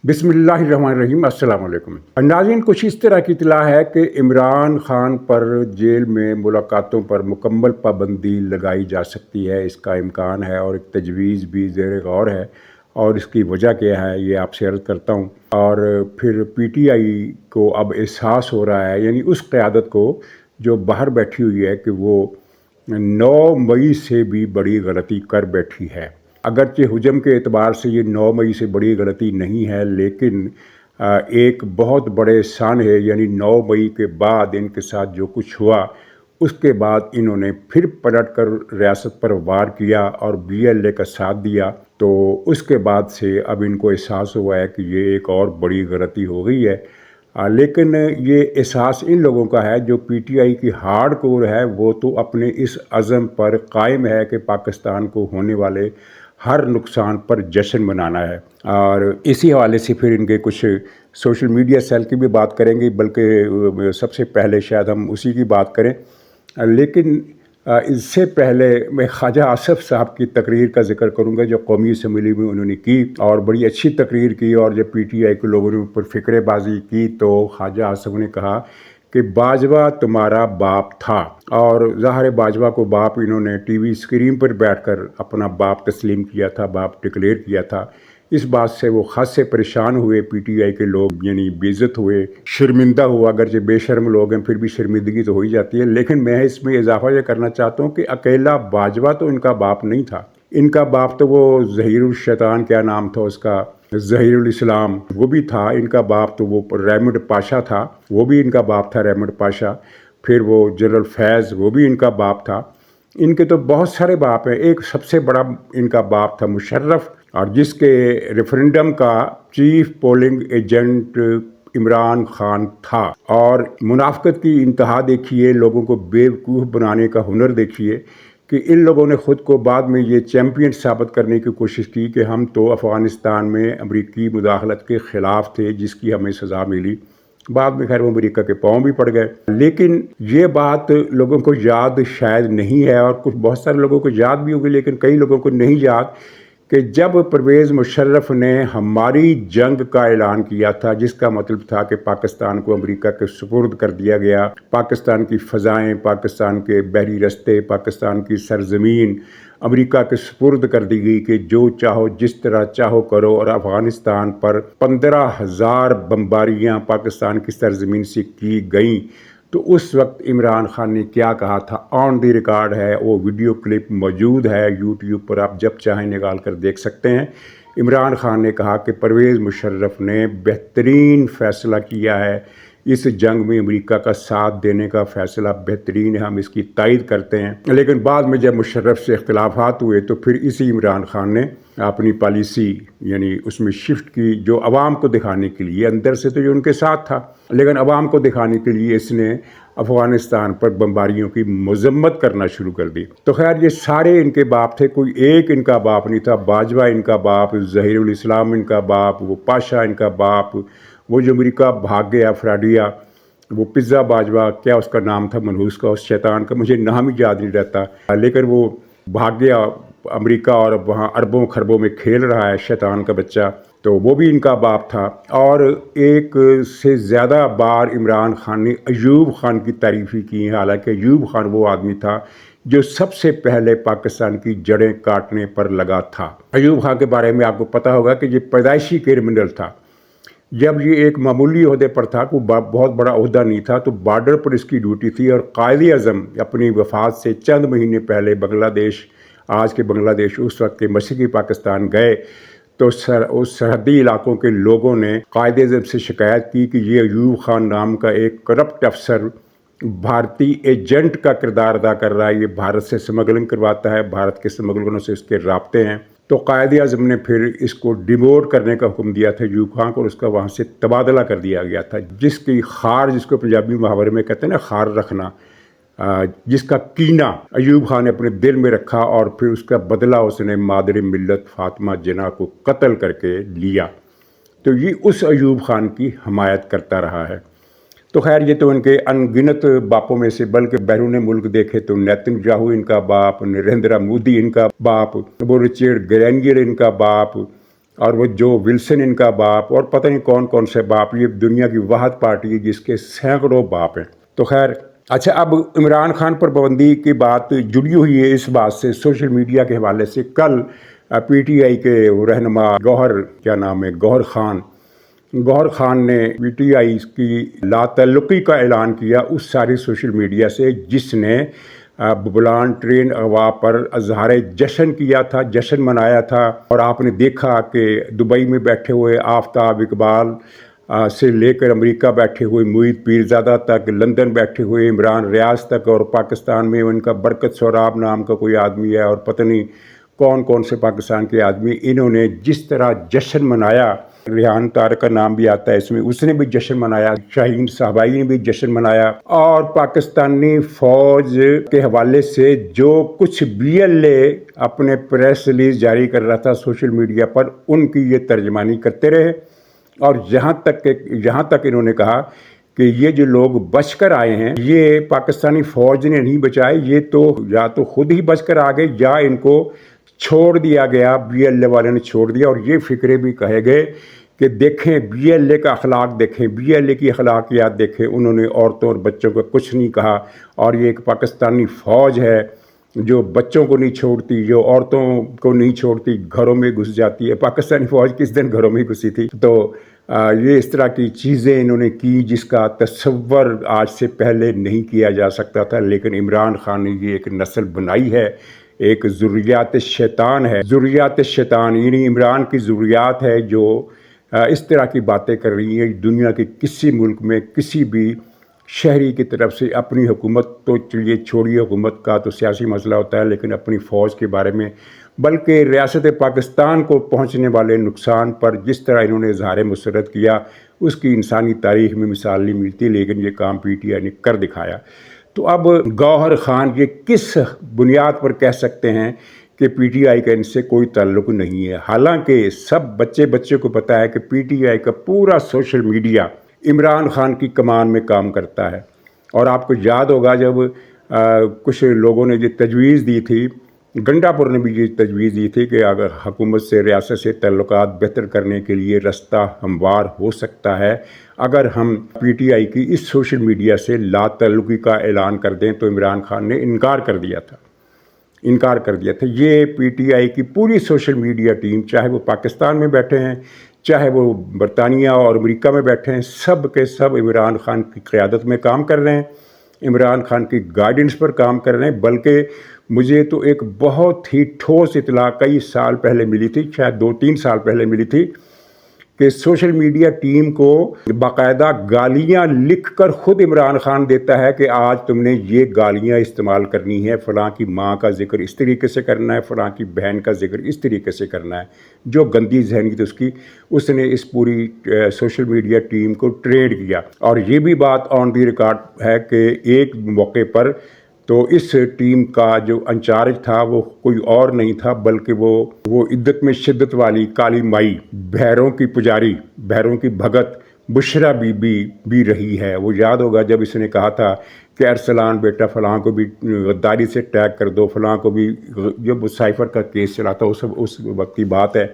بسم اللہ الرحمن الرحیم۔ السلام علیکم ناظرین، کچھ اس طرح کی اطلاع ہے کہ عمران خان پر جیل میں ملاقاتوں پر مکمل پابندی لگائی جا سکتی ہے، اس کا امکان ہے اور ایک تجویز بھی زیر غور ہے، اور اس کی وجہ کیا ہے یہ آپ سے عرض کرتا ہوں۔ اور پھر پی ٹی آئی کو اب احساس ہو رہا ہے، یعنی اس قیادت کو جو باہر بیٹھی ہوئی ہے، کہ وہ 9 مئی سے بھی بڑی غلطی کر بیٹھی ہے۔ اگرچہ حجم کے اعتبار سے یہ 9 مئی سے بڑی غلطی نہیں ہے، لیکن ایک بہت بڑے سانحے، یعنی 9 مئی کے بعد ان کے ساتھ جو کچھ ہوا، اس کے بعد انہوں نے پھر پلٹ کر ریاست پر وار کیا اور بی ایل اے کا ساتھ دیا۔ تو اس کے بعد سے اب ان کو احساس ہوا ہے کہ یہ ایک اور بڑی غلطی ہو گئی ہے۔ لیکن یہ احساس ان لوگوں کا ہے جو پی ٹی آئی کی ہارڈ کور ہے، وہ تو اپنے اس عزم پر قائم ہے کہ پاکستان کو ہونے والے ہر نقصان پر جشن منانا ہے۔ اور اسی حوالے سے پھر ان کے کچھ سوشل میڈیا سیل کی بھی بات کریں گے، بلکہ سب سے پہلے شاید ہم اسی کی بات کریں۔ لیکن اس سے پہلے میں خواجہ آصف صاحب کی تقریر کا ذکر کروں گا جو قومی اسمبلی میں انہوں نے کی، اور بڑی اچھی تقریر کی، اور جب پی ٹی آئی کے لوگوں نے اوپر فکرے بازی کی تو خواجہ آصف نے کہا کہ باجوہ تمہارا باپ تھا، اور ظاہر باجوہ کو باپ انہوں نے ٹی وی اسکرین پر بیٹھ کر اپنا باپ تسلیم کیا تھا، باپ ڈکلیئر کیا تھا۔ اس بات سے وہ خاصے پریشان ہوئے پی ٹی آئی کے لوگ، یعنی بے عزت ہوئے، شرمندہ ہوا۔ اگرچہ بے شرم لوگ ہیں پھر بھی شرمندگی تو ہو ہی جاتی ہے، لیکن میں اس میں اضافہ یہ کرنا چاہتا ہوں کہ اکیلا باجوہ تو ان کا باپ نہیں تھا، ان کا باپ تو وہ ظہیر الشیطان، کیا نام تھا اس کا، ظہیر الاسلام، وہ بھی تھا۔ ان کا باپ تو وہ ریمنڈ پاشا تھا، وہ بھی ان کا باپ تھا، ریمنڈ پاشا۔ پھر وہ جنرل فیض، وہ بھی ان کا باپ تھا۔ ان کے تو بہت سارے باپ ہیں۔ ایک سب سے بڑا ان کا باپ تھا مشرف، اور جس کے ریفرنڈم کا chief polling agent Imran Khan تھا۔ اور منافقت کی انتہا دیکھیے، لوگوں کو بیوقوف بنانے کا ہنر دیکھیے کہ ان لوگوں نے خود کو بعد میں یہ چیمپئن ثابت کرنے کی کوشش کی کہ ہم تو افغانستان میں امریکی مداخلت کے خلاف تھے، جس کی ہمیں سزا ملی۔ بعد میں خیر وہ امریکہ کے پاؤں بھی پڑ گئے، لیکن یہ بات لوگوں کو یاد شاید نہیں ہے، اور کچھ بہت سارے لوگوں کو یاد بھی ہوگی لیکن کئی لوگوں کو نہیں یاد، کہ جب پرویز مشرف نے ہماری جنگ کا اعلان کیا تھا، جس کا مطلب تھا کہ پاکستان کو امریکہ کے سپرد کر دیا گیا، پاکستان کی فضائیں، پاکستان کے بحری رستے، پاکستان کی سرزمین امریکہ کے سپرد کر دی گئی کہ جو چاہو جس طرح چاہو کرو، اور افغانستان پر 15,000 بمباریاں پاکستان کی سرزمین سے کی گئیں۔ تو اس وقت عمران خان نے کیا کہا تھا، آن دی ریکارڈ ہے، وہ ویڈیو کلپ موجود ہے یوٹیوب پر، آپ جب چاہیں نکال کر دیکھ سکتے ہیں۔ عمران خان نے کہا کہ پرویز مشرف نے بہترین فیصلہ کیا ہے، اس جنگ میں امریکہ کا ساتھ دینے کا فیصلہ بہترین ہے، ہم اس کی تائید کرتے ہیں۔ لیکن بعد میں جب مشرف سے اختلافات ہوئے تو پھر اسی عمران خان نے اپنی پالیسی یعنی اس میں شفٹ کی، جو عوام کو دکھانے کے لیے، اندر سے تو جو ان کے ساتھ تھا لیکن عوام کو دکھانے کے لیے اس نے افغانستان پر بمباریوں کی مذمت کرنا شروع کر دی۔ تو خیر یہ سارے ان کے باپ تھے، کوئی ایک ان کا باپ نہیں تھا۔ باجوہ ان کا باپ، ظہیر الاسلام ان کا باپ، وہ پاشا ان کا باپ، وہ جو امریکہ بھاگ گیا فراڈیا، وہ پزا باجوہ، کیا اس کا نام تھا منحوس کا، اس شیطان کا مجھے نام ہی یاد نہیں رہتا، لیکن وہ بھاگ گیا امریکہ اور وہاں اربوں خربوں میں کھیل رہا ہے شیطان کا بچہ، تو وہ بھی ان کا باپ تھا۔ اور ایک سے زیادہ بار عمران خان نے ایوب خان کی تعریفی کی ہیں، حالانکہ ایوب خان وہ آدمی تھا جو سب سے پہلے پاکستان کی جڑیں کاٹنے پر لگا تھا۔ ایوب خان کے بارے میں آپ کو پتہ ہوگا کہ یہ پیدائشی کرمنل تھا۔ جب یہ ایک معمولی عہدے پر تھا، کوئی بہت بڑا عہدہ نہیں تھا، تو بارڈر پر اس کی ڈیوٹی تھی، اور قائد اعظم اپنی وفات سے چند مہینے پہلے بنگلہ دیش، آج کے بنگلہ دیش، اس وقت کے مشرقی پاکستان گئے، تو اس سرحدی علاقوں کے لوگوں نے قائد اعظم سے شکایت کی کہ یہ ایوب خان نام کا ایک کرپٹ افسر بھارتی ایجنٹ کا کردار ادا کر رہا ہے، یہ بھارت سے سمگلنگ کرواتا ہے، بھارت کے سمگلروں سے اس کے رابطے ہیں۔ تو قائد اعظم نے پھر اس کو ڈیموٹ کرنے کا حکم دیا تھا ایوب خان کو، اور اس کا وہاں سے تبادلہ کر دیا گیا تھا، جس کی خار، جس کو پنجابی محاورے میں کہتے ہیں نا خار رکھنا، جس کا کینہ ایوب خان نے اپنے دل میں رکھا، اور پھر اس کا بدلہ اس نے مادر ملت فاطمہ جناح کو قتل کر کے لیا۔ تو یہ اس ایوب خان کی حمایت کرتا رہا ہے۔ تو خیر یہ تو ان کے ان گنت باپوں میں سے، بلکہ بیرون ملک دیکھے تو نیتن یاہو ان کا باپ، نریندرا مودی ان کا باپ، وہ رچرڈ گرینیئر ان کا باپ، اور وہ جو ولسن ان کا باپ اور پتہ نہیں کون کون سے باپ، یہ دنیا کی واحد پارٹی ہے جس کے سینکڑوں باپ ہیں۔ تو خیر اچھا، اب عمران خان پر پابندی کی بات جڑی ہوئی ہے اس بات سے، سوشل میڈیا کے حوالے سے۔ کل پی ٹی آئی کے رہنما گوہر خان نے پی ٹی آئی کی لا تعلقی کا اعلان کیا اس ساری سوشل میڈیا سے جس نے بلان ٹرین اغوا پر اظہار جشن کیا تھا، جشن منایا تھا۔ اور آپ نے دیکھا کہ دبئی میں بیٹھے ہوئے آفتاب اقبال سے لے کر امریکہ بیٹھے ہوئے معید پیرزادہ تک، لندن بیٹھے ہوئے عمران ریاض تک، اور پاکستان میں ان کا برکت سوراب نام کا کوئی آدمی ہے اور پتہ نہیں کون کون سے پاکستان کے آدمی، انہوں نے جس طرح جشن منایا، ریحان طارق کا نام بھی آتا ہے اس میں، اس نے بھی جشن منایا، شاہین صاحبائی نے بھی جشن منایا۔ اور پاکستانی فوج کے حوالے سے جو کچھ بی ایل اے اپنے پریس ریلیز جاری کر رہا تھا سوشل میڈیا پر، ان کی یہ ترجمانی کرتے رہے۔ اور یہاں تک انہوں نے کہا کہ یہ جو لوگ بچ کر آئے ہیں یہ پاکستانی فوج نے نہیں بچائے، یہ تو یا تو خود ہی بچ کر آ گئے یا ان کو چھوڑ دیا گیا، بی ایل اے والے نے چھوڑ دیا۔ اور یہ فکرے بھی کہے گئے کہ دیکھیں بی ایل اے کا اخلاق دیکھیں، بی ایل اے کی اخلاقیات دیکھیں، انہوں نے عورتوں اور بچوں کو کچھ نہیں کہا۔ اور یہ ایک پاکستانی فوج ہے جو بچوں کو نہیں چھوڑتی، جو عورتوں کو نہیں چھوڑتی، گھروں میں گھس جاتی ہے۔ پاکستانی فوج کس دن گھروں میں گھسی تھی؟ تو یہ اس طرح کی چیزیں انہوں نے کی جس کا تصور آج سے پہلے نہیں کیا جا سکتا تھا، لیکن عمران خان نے یہ ایک نسل بنائی ہے، ایک ذریات شیطان ہے، ذریات شیطان، یعنی عمران کی ذریات ہے جو اس طرح کی باتیں کر رہی ہیں۔ دنیا کے کسی ملک میں کسی بھی شہری کی طرف سے اپنی حکومت تو چلیے چھوڑیے، حکومت کا تو سیاسی مسئلہ ہوتا ہے، لیکن اپنی فوج کے بارے میں بلکہ ریاست پاکستان کو پہنچنے والے نقصان پر جس طرح انہوں نے اظہار مسرت کیا اس کی انسانی تاریخ میں مثال نہیں ملتی، لیکن یہ کام پی ٹی آئی نے کر دکھایا۔ تو اب گوہر خان یہ کس بنیاد پر کہہ سکتے ہیں کہ پی ٹی آئی کا ان سے کوئی تعلق نہیں ہے؟ حالانکہ سب بچے کو پتہ ہے کہ پی ٹی آئی کا پورا سوشل میڈیا عمران خان کی کمان میں کام کرتا ہے۔ اور آپ کو یاد ہوگا جب کچھ لوگوں نے یہ تجویز دی تھی، گنڈا پور نے بھی یہ تجویز دی تھی کہ اگر حکومت سے، ریاست سے تعلقات بہتر کرنے کے لیے رستہ ہموار ہو سکتا ہے اگر ہم پی ٹی آئی کی اس سوشل میڈیا سے لا تعلقی کا اعلان کر دیں، تو عمران خان نے انکار کر دیا تھا۔ یہ پی ٹی آئی کی پوری سوشل میڈیا ٹیم، چاہے وہ پاکستان میں بیٹھے ہیں، چاہے وہ برطانیہ اور امریکہ میں بیٹھے ہیں، سب کے سب عمران خان کی قیادت میں کام کر رہے ہیں، عمران خان کی گائیڈنس پر کام کر رہے ہیں۔ بلکہ مجھے تو ایک بہت ہی ٹھوس اطلاع کئی سال پہلے ملی تھی، شاید 2-3 سال پہلے ملی تھی، کہ سوشل میڈیا ٹیم کو باقاعدہ گالیاں لکھ کر خود عمران خان دیتا ہے کہ آج تم نے یہ گالیاں استعمال کرنی ہے، فلاں کی ماں کا ذکر اس طریقے سے کرنا ہے، فلاں کی بہن کا ذکر اس طریقے سے کرنا ہے۔ جو گندی ذہنیت اس نے اس پوری سوشل میڈیا ٹیم کو ٹرینڈ کیا۔ اور یہ بھی بات آن دی ریکارڈ ہے کہ ایک موقع پر تو اس ٹیم کا جو انچارج تھا وہ کوئی اور نہیں تھا بلکہ وہ عدت میں شدت والی کالی مائی، بھیروں کی پجاری، بھیروں کی بھگت بشرا بی بی بھی رہی ہے۔ وہ یاد ہوگا جب اس نے کہا تھا کہ ارسلان بیٹا فلاں کو بھی غداری سے ٹیگ کر دو، فلاں کو بھی، جب سائفر کا کیس چلا تھا اس وقت کی بات ہے۔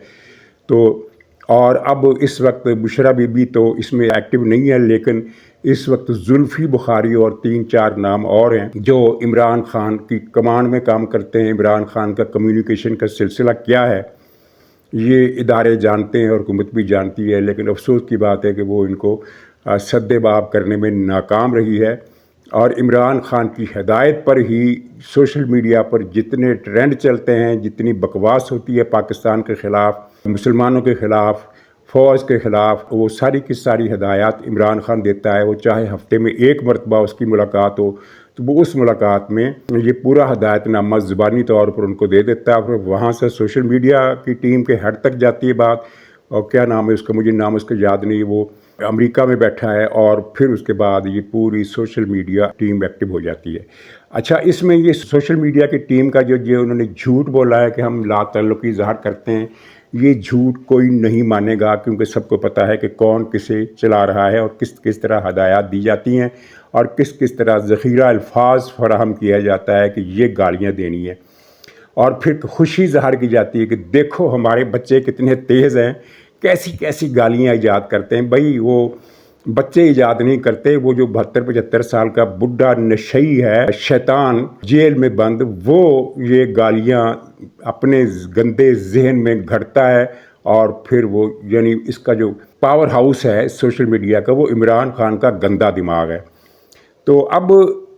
تو اور اب اس وقت بشرا بی بی تو اس میں ایکٹیو نہیں ہے، لیکن اس وقت زلفی بخاری اور 3-4 نام اور ہیں جو عمران خان کی کمان میں کام کرتے ہیں۔ عمران خان کا کمیونیکیشن کا سلسلہ کیا ہے یہ ادارے جانتے ہیں اور حکومت بھی جانتی ہے، لیکن افسوس کی بات ہے کہ وہ ان کو سد باب کرنے میں ناکام رہی ہے۔ اور عمران خان کی ہدایت پر ہی سوشل میڈیا پر جتنے ٹرینڈ چلتے ہیں، جتنی بکواس ہوتی ہے پاکستان کے خلاف، مسلمانوں کے خلاف، فوج کے خلاف، وہ ساری کی ساری ہدایات عمران خان دیتا ہے۔ وہ چاہے ہفتے میں 1 مرتبہ اس کی ملاقات ہو تو وہ اس ملاقات میں یہ پورا ہدایت نامہ زبانی طور پر ان کو دے دیتا ہے، اور وہاں سے سوشل میڈیا کی ٹیم کے ہیڈ تک جاتی ہے بات۔ اور کیا نام ہے اس کا، مجھے نام اس کا یاد نہیں، وہ امریکہ میں بیٹھا ہے، اور پھر اس کے بعد یہ پوری سوشل میڈیا ٹیم ایکٹیو ہو جاتی ہے۔ اچھا، اس میں یہ سوشل میڈیا کی ٹیم کا جو انہوں نے جھوٹ بولا ہے کہ ہم لا تعلقی اظہار کرتے ہیں، یہ جھوٹ کوئی نہیں مانے گا، کیونکہ سب کو پتہ ہے کہ کون کسے چلا رہا ہے اور کس طرح ہدایات دی جاتی ہیں اور کس طرح ذخیرہ الفاظ فراہم کیا جاتا ہے کہ یہ گالیاں دینی ہے۔ اور پھر خوشی ظاہر کی جاتی ہے کہ دیکھو ہمارے بچے کتنے تیز ہیں، کیسی کیسی گالیاں ایجاد کرتے ہیں۔ بھائی وہ بچے ایجاد نہیں کرتے، وہ جو 72-75 سال کا بڈھا نشئی ہے، شیطان جیل میں بند، وہ یہ گالیاں اپنے گندے ذہن میں گھڑتا ہے، اور پھر وہ یعنی اس کا جو پاور ہاؤس ہے سوشل میڈیا کا، وہ عمران خان کا گندا دماغ ہے۔ تو اب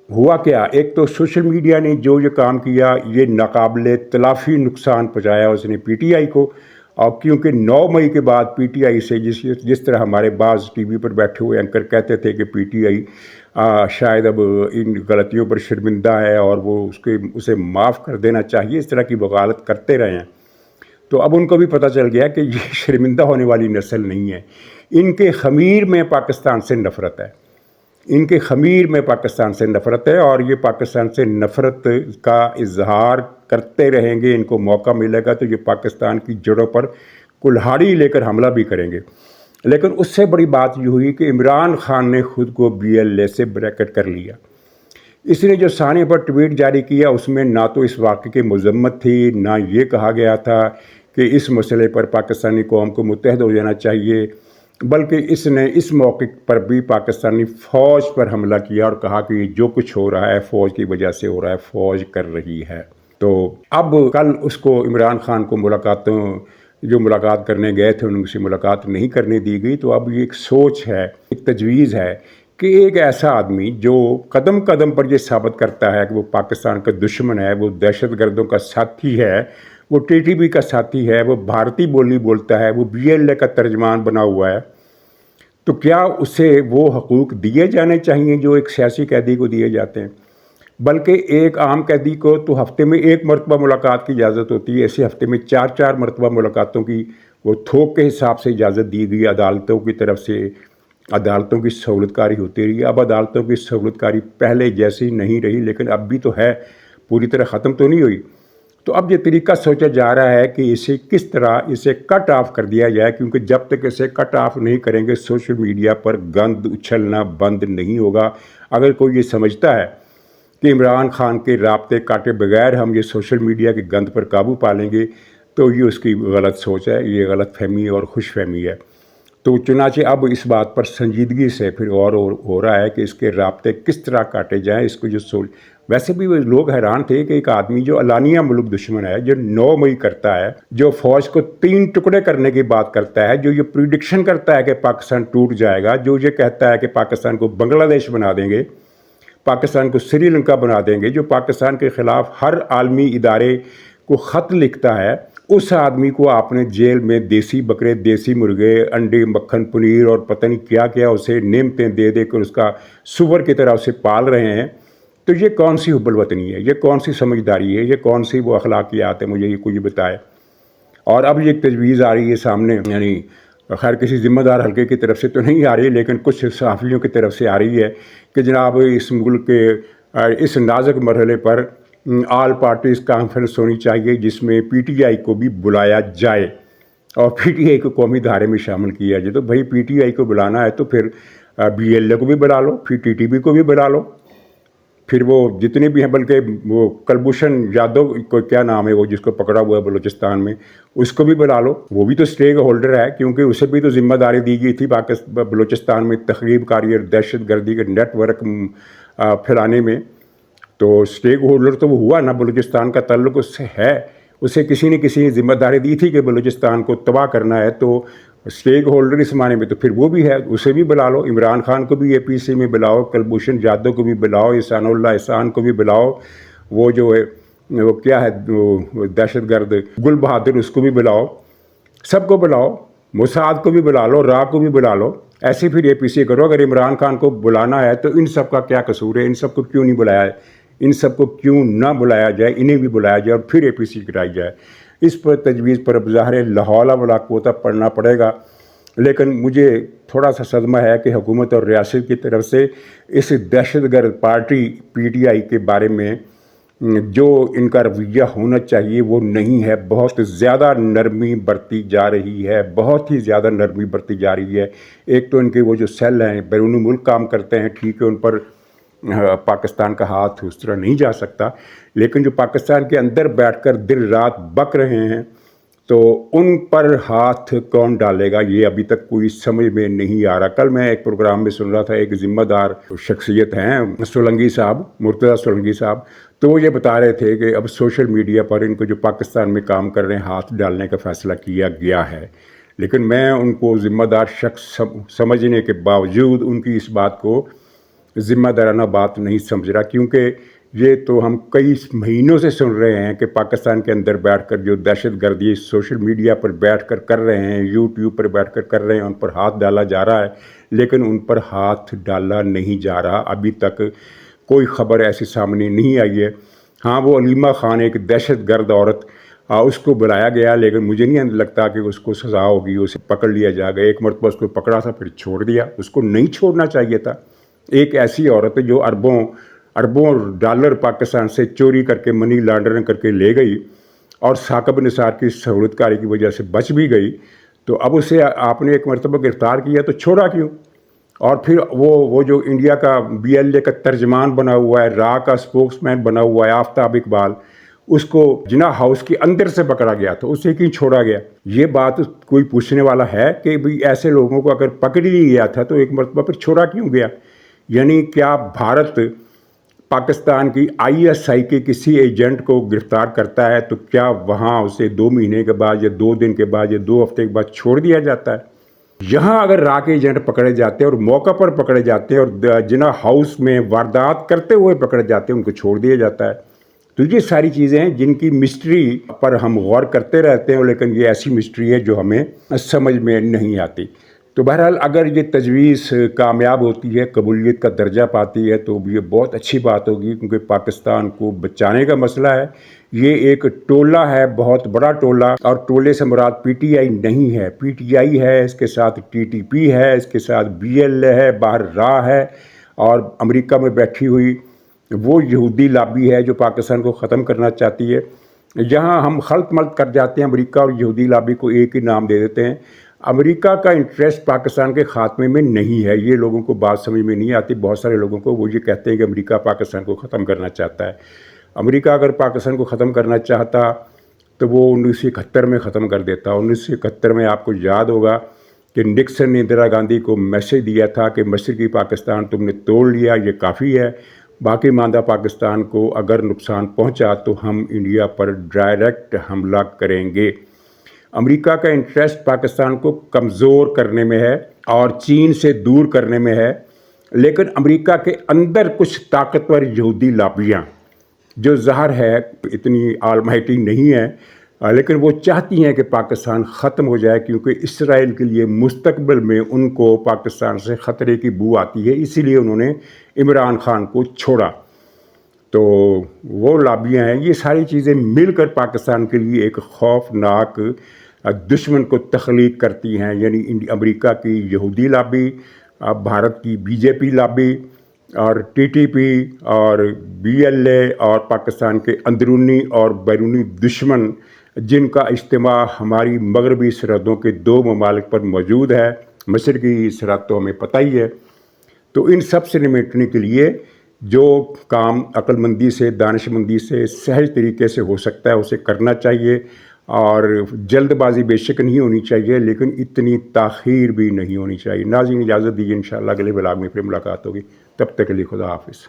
ہوا کیا، ایک تو سوشل میڈیا نے جو یہ کام کیا، یہ ناقابل تلافی نقصان پہنچایا اس نے پی ٹی آئی کو، اور کیونکہ 9 مئی کے بعد پی ٹی آئی سے جس طرح ہمارے بعض ٹی وی پر بیٹھے ہوئے اینکر کہتے تھے کہ پی ٹی آئی شاید اب ان غلطیوں پر شرمندہ ہے اور وہ اسے معاف کر دینا چاہیے، اس طرح کی وکالت کرتے رہے ہیں، تو اب ان کو بھی پتہ چل گیا کہ یہ شرمندہ ہونے والی نسل نہیں ہے، ان کے خمیر میں پاکستان سے نفرت ہے، ان کے خمیر میں پاکستان سے نفرت ہے، اور یہ پاکستان سے نفرت کا اظہار کرتے رہیں گے، ان کو موقع ملے گا تو یہ پاکستان کی جڑوں پر کلہاڑی لے کر حملہ بھی کریں گے۔ لیکن اس سے بڑی بات یہ ہوئی کہ عمران خان نے خود کو BLA سے بریکٹ کر لیا۔ اس نے جو ثانیہ پر ٹویٹ جاری کیا، اس میں نہ تو اس واقعے کی مذمت تھی، نہ یہ کہا گیا تھا کہ اس مسئلے پر پاکستانی قوم کو متحد ہو جانا چاہیے، بلکہ اس نے اس موقع پر بھی پاکستانی فوج پر حملہ کیا اور کہا کہ یہ جو کچھ ہو رہا ہے فوج کی وجہ سے ہو رہا ہے، فوج کر رہی ہے۔ تو اب کل اس کو عمران خان کو جو ملاقات کرنے گئے تھے ان سے ملاقات نہیں کرنے دی گئی، تو اب یہ ایک سوچ ہے، ایک تجویز ہے کہ ایک ایسا آدمی جو قدم قدم پر یہ ثابت کرتا ہے کہ وہ پاکستان کا دشمن ہے، وہ دہشت گردوں کا ساتھی ہے، وہ TTP کا ساتھی ہے، وہ بھارتی بولی بولتا ہے، وہ BLA کا ترجمان بنا ہوا ہے، تو کیا اسے وہ حقوق دیے جانے چاہیے جو ایک سیاسی قیدی کو دیے جاتے ہیں؟ بلکہ ایک عام قیدی کو تو ہفتے میں 1 مرتبہ ملاقات کی اجازت ہوتی ہے، ایسے ہفتے میں 4 مرتبہ ملاقاتوں کی وہ تھوک کے حساب سے اجازت دی گئی عدالتوں کی طرف سے، عدالتوں کی سہولت کاری ہوتی رہی۔ اب عدالتوں کی سہولت کاری پہلے جیسی نہیں رہی، لیکن اب بھی تو ہے، پوری طرح ختم تو نہیں ہوئی۔ تو اب یہ طریقہ سوچا جا رہا ہے کہ اسے کس طرح اسے کٹ آف کر دیا جائے، کیونکہ جب تک اسے کٹ آف نہیں کریں گے سوشل میڈیا پر گند اچھلنا بند نہیں ہوگا۔ اگر کوئی یہ سمجھتا ہے کہ عمران خان کے رابطے کاٹے بغیر ہم یہ سوشل میڈیا کے گند پر قابو پا لیں گے، تو یہ اس کی غلط سوچ ہے، یہ غلط فہمی اور خوش فہمی ہے۔ تو چنانچہ اب اس بات پر سنجیدگی سے پھر غور ہو رہا ہے کہ اس کے رابطے کس طرح کاٹے جائیں۔ اس کو ویسے بھی وہ لوگ حیران تھے کہ ایک آدمی جو علانیہ ملک دشمن ہے، جو 9 مئی کرتا ہے، جو فوج کو 3 ٹکڑے کرنے کی بات کرتا ہے، جو یہ پریڈکشن کرتا ہے کہ پاکستان ٹوٹ جائے گا، جو یہ کہتا ہے کہ پاکستان کو بنگلہ دیش بنا دیں گے، پاکستان کو سری لنکا بنا دیں گے، جو پاکستان کے خلاف ہر عالمی ادارے کو خط لکھتا ہے، اس آدمی کو آپ نے جیل میں دیسی بکرے، دیسی مرغے، انڈے، مکھن، پنیر اور پتہ نہیں کیا کیا اسے نعمتیں دے دے کر اس کا سور کی طرح اسے پال رہے ہیں۔ تو یہ کون سی حب الوطنی ہے، یہ کون سی سمجھداری ہے، یہ کون سی وہ اخلاقیات ہے، مجھے یہ کوئی بتائے۔ اور اب یہ ایک تجویز آ رہی ہے سامنے، یعنی خیر کسی ذمہ دار حلقے کی طرف سے تو نہیں آ رہی، لیکن کچھ صحافیوں کی طرف سے آ رہی ہے کہ جناب اس ملک کے اس نازک مرحلے پر آل پارٹیز کانفرنس ہونی چاہیے، جس میں PTI کو بھی بلایا جائے اور PTI کو قومی دھارے میں شامل کیا جائے۔ تو بھائی PTI کو بلانا ہے تو پھر BLA کو بھی بلا لو، پھر TTP کو بھی بلا لو، پھر وہ جتنے بھی ہیں، بلکہ وہ کلبھوشن یادو کو کیا نام ہے وہ جس کو پکڑا ہوا ہے بلوچستان میں، اس کو بھی بلا لو، وہ بھی تو اسٹیک ہولڈر ہے، کیونکہ اسے بھی تو ذمہ داری دی گئی تھی بلوچستان میں تخریب کاری اور دہشت گردی کے نیٹ ورک پھیلانے میں۔ تو اسٹیک ہولڈر تو وہ ہوا نا، بلوچستان کا تعلق اس سے ہے، اسے کسی نے ذمہ داری دی تھی کہ بلوچستان کو تباہ کرنا ہے، تو اسٹیک ہولڈر اس معنی میں تو پھر وہ بھی ہے، اسے بھی بلا لو، عمران خان کو بھی APC میں بلاؤ، کلبھوشن یادو کو بھی بلاؤ، احسان اللہ احسان کو بھی بلاؤ، وہ جو ہے وہ کیا ہے وہ دہشت گرد گل بہادر، اس کو بھی بلاؤ، سب کو بلاؤ، موساد کو بھی بلا لو، را کو بھی بلا لو، ایسے پھر APC کرو۔ اگر عمران خان کو بلانا ہے تو ان سب کا کیا قصور ہے، ان سب کو کیوں نہیں بلایا ہے، ان سب کو کیوں نہ بلایا جائے، انہیں بھی بلایا جائے اور پھر APC کرائی جائے۔ اس پر تجویز پر اب ظاہر لا حول ولا قوت پڑھنا پڑے گا، لیکن مجھے تھوڑا سا صدمہ ہے کہ حکومت اور ریاست کی طرف سے اس دہشت گرد پارٹی PTI کے بارے میں جو ان کا رویہ ہونا چاہیے وہ نہیں ہے، بہت زیادہ نرمی برتی جا رہی ہے، بہت ہی زیادہ نرمی برتی جا رہی ہے۔ ایک تو ان کے وہ جو سیل ہیں بیرون ملک کام کرتے ہیں، ٹھیک ہے، ان پر پاکستان کا ہاتھ اس طرح نہیں جا سکتا، لیکن جو پاکستان کے اندر بیٹھ کر دن رات بک رہے ہیں تو ان پر ہاتھ کون ڈالے گا، یہ ابھی تک کوئی سمجھ میں نہیں آ رہا۔ کل میں ایک پروگرام میں سن رہا تھا، ایک ذمہ دار شخصیت ہیں سولنگی صاحب، مرتضیٰ سولنگی صاحب، تو وہ یہ بتا رہے تھے کہ اب سوشل میڈیا پر ان کو جو پاکستان میں کام کر رہے ہیں ہاتھ ڈالنے کا فیصلہ کیا گیا ہے، لیکن میں ان کو ذمہ دار شخص سمجھنے کے باوجود ان کی اس بات کو ذمہ دارانہ بات نہیں سمجھ رہا، کیونکہ یہ تو ہم کئی مہینوں سے سن رہے ہیں کہ پاکستان کے اندر بیٹھ کر جو دہشت گردی سوشل میڈیا پر بیٹھ کر کر رہے ہیں، یوٹیوب پر بیٹھ کر کر رہے ہیں، ان پر ہاتھ ڈالا جا رہا ہے، لیکن ان پر ہاتھ ڈالا نہیں جا رہا۔ ابھی تک کوئی خبر ایسی سامنے نہیں آئی ہے۔ ہاں، وہ علیمہ خان ایک دہشت گرد عورت، اس کو بلایا گیا، لیکن مجھے نہیں لگتا کہ اس کو سزا ہوگی، اسے پکڑ لیا جائے گا۔ ایک مرتبہ اس کو پکڑا تھا، پھر چھوڑ دیا، اس کو نہیں چھوڑنا چاہیے تھا۔ ایک ایسی عورت جو اربوں ڈالر پاکستان سے چوری کر کے، منی لانڈرنگ کر کے لے گئی اور ثاقب نثار کی سہولت کاری کی وجہ سے بچ بھی گئی، تو اب اسے آپ نے ایک مرتبہ گرفتار کیا تو چھوڑا کیوں؟ اور پھر وہ جو انڈیا کا BLA کا ترجمان بنا ہوا ہے، را کا اسپوکس مین بنا ہوا ہے، آفتاب اقبال، اس کو جناح ہاؤس کے اندر سے پکڑا گیا تو اسے کیوں چھوڑا گیا؟ یہ بات کوئی پوچھنے والا ہے کہ بھئی ایسے لوگوں کو اگر پکڑ لی گیا تھا تو ایک مرتبہ پھر چھوڑا کیوں گیا؟ یعنی کیا بھارت پاکستان کی ISI کے کسی ایجنٹ کو گرفتار کرتا ہے تو کیا وہاں اسے 2 مہینے کے بعد یا 2 دن کے بعد یا 2 ہفتے کے بعد چھوڑ دیا جاتا ہے؟ یہاں اگر را کے ایجنٹ پکڑے جاتے ہیں اور موقع پر پکڑے جاتے ہیں اور جناح ہاؤس میں واردات کرتے ہوئے پکڑے جاتے ہیں، ان کو چھوڑ دیا جاتا ہے۔ تو یہ ساری چیزیں ہیں جن کی مسٹری پر ہم غور کرتے رہتے ہیں، لیکن یہ ایسی مسٹری ہے جو ہمیں سمجھ میں نہیں آتی۔ تو بہرحال اگر یہ تجویز کامیاب ہوتی ہے، قبولیت کا درجہ پاتی ہے، تو یہ بہت اچھی بات ہوگی، کیونکہ پاکستان کو بچانے کا مسئلہ ہے۔ یہ ایک ٹولہ ہے، بہت بڑا ٹولہ، اور ٹولے سے مراد PTI نہیں ہے، PTI ہے، اس کے ساتھ TTP ہے، اس کے ساتھ BLA ہے، باہر را ہے، اور امریکہ میں بیٹھی ہوئی وہ یہودی لابی ہے جو پاکستان کو ختم کرنا چاہتی ہے۔ یہاں ہم خلط ملط کر جاتے ہیں، امریکہ اور یہودی لابی کو ایک ہی نام دے دیتے ہیں۔ امریکہ کا انٹرسٹ پاکستان کے خاتمے میں نہیں ہے، یہ لوگوں کو بات سمجھ میں نہیں آتی۔ بہت سارے لوگوں کو وہ یہ کہتے ہیں کہ امریکہ پاکستان کو ختم کرنا چاہتا ہے۔ امریکہ اگر پاکستان کو ختم کرنا چاہتا تو وہ 1971 میں ختم کر دیتا۔ 1971 میں آپ کو یاد ہوگا کہ نکسن نے اندرا گاندھی کو میسج دیا تھا کہ مشرقی پاکستان تم نے توڑ لیا، یہ کافی ہے، باقی ماندہ پاکستان کو اگر نقصان پہنچا تو ہم انڈیا پر ڈائریکٹ حملہ کریں گے۔ امریکہ کا انٹرسٹ پاکستان کو کمزور کرنے میں ہے اور چین سے دور کرنے میں ہے، لیکن امریکہ کے اندر کچھ طاقتور یہودی لابیاں جو ظاہر ہے اتنی آلمائٹی نہیں ہے، لیکن وہ چاہتی ہیں کہ پاکستان ختم ہو جائے، کیونکہ اسرائیل کے لیے مستقبل میں ان کو پاکستان سے خطرے کی بو آتی ہے، اسی لیے انہوں نے عمران خان کو چھوڑا۔ تو وہ لابیاں ہیں، یہ ساری چیزیں مل کر پاکستان کے لیے ایک خوفناک دشمن کو تخلیق کرتی ہیں، یعنی امریکہ کی یہودی لابی، بھارت کی BJP لابی، اور TTP اور BLA، اور پاکستان کے اندرونی اور بیرونی دشمن جن کا اجتماع ہماری مغربی سرحدوں کے 2 ممالک پر موجود ہے، مشرقی سرحد تو ہمیں پتہ ہی ہے۔ تو ان سب سے نمٹنے کے لیے جو کام عقل مندی سے، دانش مندی سے، سہج طریقے سے ہو سکتا ہے اسے کرنا چاہیے، اور جلد بازی بے شک نہیں ہونی چاہیے، لیکن اتنی تاخیر بھی نہیں ہونی چاہیے۔ ناظرین اجازت دیجیے، انشاءاللہ اگلے بلاگ میں پھر ملاقات ہوگی، تب تک کے لیے خدا حافظ۔